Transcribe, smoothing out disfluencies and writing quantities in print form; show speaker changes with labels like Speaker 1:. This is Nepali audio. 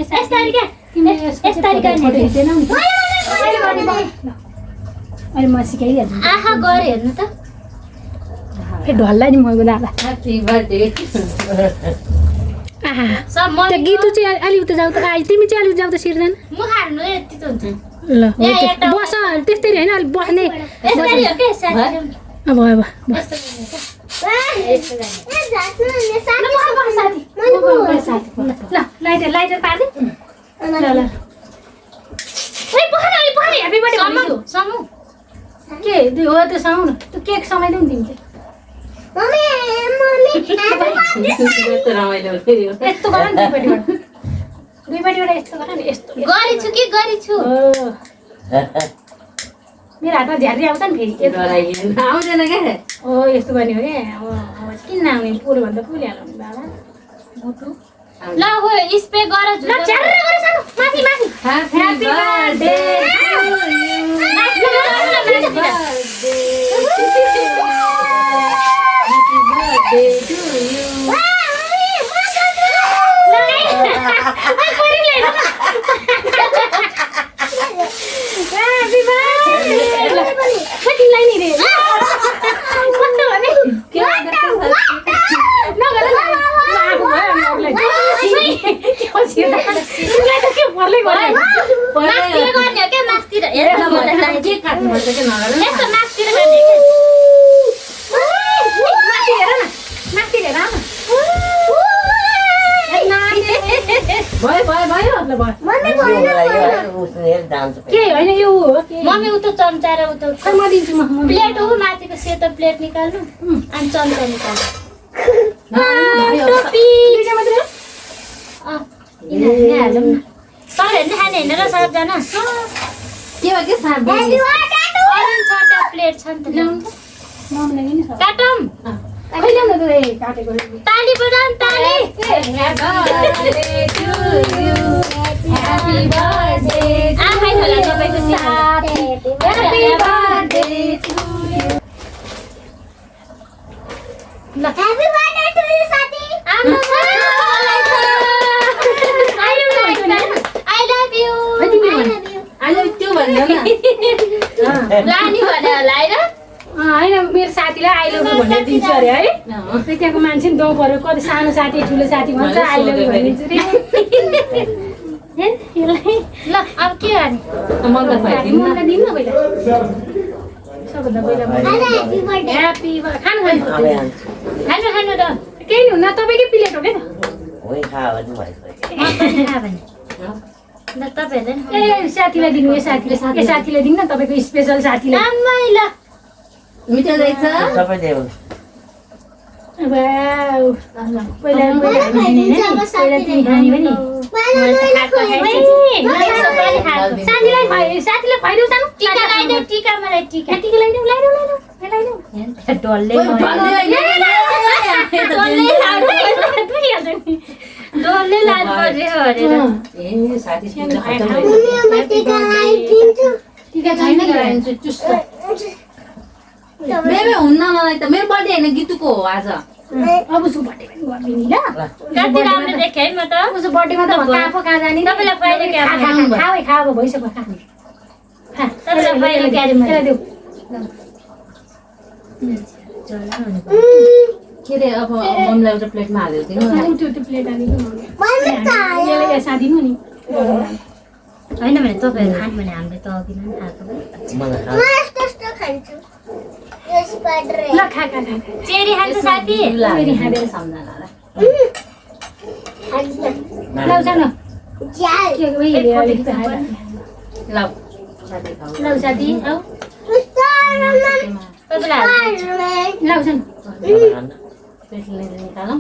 Speaker 1: यस तारिका तिमीले यस तारिका हेर्दैन नि अहिले म सिकाइहाल्छु
Speaker 2: आहा गरे हेर्नु त
Speaker 1: ए ढल्ला नि मको दादा
Speaker 3: ह्यापी बर्थडे
Speaker 1: आहा
Speaker 2: सब म
Speaker 1: त्यो गीत चाहिँ अलि उता जाऊ त आई तिमी चाहिँ अलि जाऊ त सिर्दैन
Speaker 2: म खानु यति त हुन्छ
Speaker 1: ल बस त्यस्तै हैन अलि बस्ने
Speaker 2: यसरी हो के साथी
Speaker 1: अब अब ल लाइटर लाइटर पार्दै ल ल ओइ पखान अलि पखान ह्यापी बर्थडे
Speaker 2: समु
Speaker 1: के त्यो हो त्यो समाउन त्यो केक समाइदेऊ नि तिमी
Speaker 3: रमाइलो फेरि
Speaker 1: यस्तो गर नि दुईपट्टिबाट यस्तो गर नि यस्तो
Speaker 2: गरिछु कि गरिछु
Speaker 1: मेरो हातमा झ्यारी आउँछ नि फेरि
Speaker 3: डराइएन आउँदैन क्या
Speaker 1: ओ यस्तो गर्ने हो क्या किन नआउने पुरो भन्दा पुलिहाल्नु नि बाबा मुटु
Speaker 2: ल हो स्प्रे गर
Speaker 1: ल झ्यार गर सानो माथि माथि
Speaker 3: ह्यापी बर्थडे
Speaker 1: के होइन यो हो
Speaker 2: मम्मी उता चम्चा र उता
Speaker 1: खै म दिन्छु म
Speaker 2: प्लेट हो माथिको सेतो प्लेट निकाल्नु अनि चम्चा निकाल्नु सरहरूले खाने होइन र सबजना
Speaker 3: के भयो के साथ
Speaker 2: छवटा प्लेट छ नि त काटौँ
Speaker 1: खै ल्याउन त काटेको
Speaker 2: ताली बजाउँ ताली आफै होला तपाईँको लानी भने होला होइन
Speaker 1: होइन मेरो साथीलाई आई लभ यु भनेर दिन्छु अरे है त्यहाँको मान्छे नि गाउँ पऱ्यो कति सानो साथी ठुलो साथी भन्छ आई लभ यु भनिदिन्छु रे
Speaker 2: ल अब के गर्ने
Speaker 3: मलाई
Speaker 1: मलाई दिनु न पहिला सबभन्दा पहिला ह्याप्पी खानु खानु
Speaker 2: खानु खानु र
Speaker 1: केही हुन्न तपाईँकै प्लेट हो क्या
Speaker 2: ल तपाईँहरूले
Speaker 1: ए साथीलाई दिनु यो साथीलाई दिनु न तपाईँको स्पेसल साथीलाई
Speaker 2: आम्मै ल
Speaker 3: मिठो रहेछ
Speaker 1: वाउ पहिला तिमी खाने भने साथीलाई खुवाइदेऊ सानो
Speaker 2: टिका लगाइदेऊ टिका मलाई टिका
Speaker 1: टिका लगाइदेऊ
Speaker 2: डल्लै डल्लै लाज पर्यो अरे
Speaker 3: ए साथी
Speaker 1: टिका छैन
Speaker 3: मेरो हुन्न मलाई त मेरो बर्थडे होइन गीतुको हो आज
Speaker 1: अब उसको बर्थडे पनि गरिदिनु ल
Speaker 2: कति राम्रो देखेँ है म त
Speaker 1: उसको बर्थडेमा त कहाँ जाने
Speaker 2: तपाईँलाई खुवाइदियो क्या
Speaker 1: खाऊ भइसक्यो
Speaker 2: तपाईँलाई खुवाइदियो क्यारे
Speaker 3: के अरे अब मम्मीलाई एउटा प्लेटमा हालेर दिनु
Speaker 1: त्यो प्लेट हालिदिनु सादिनु नि
Speaker 2: होइन भने तपाईँहरू खानु भने हामीले त अघि नै खाएको
Speaker 1: ल खा
Speaker 2: चेरी खान्छ साथी
Speaker 3: सम्झनालाई
Speaker 1: लाउँछ न लौ साथी आऊ
Speaker 2: तपाईँलाई
Speaker 1: लाउँछ न
Speaker 3: निकालौँ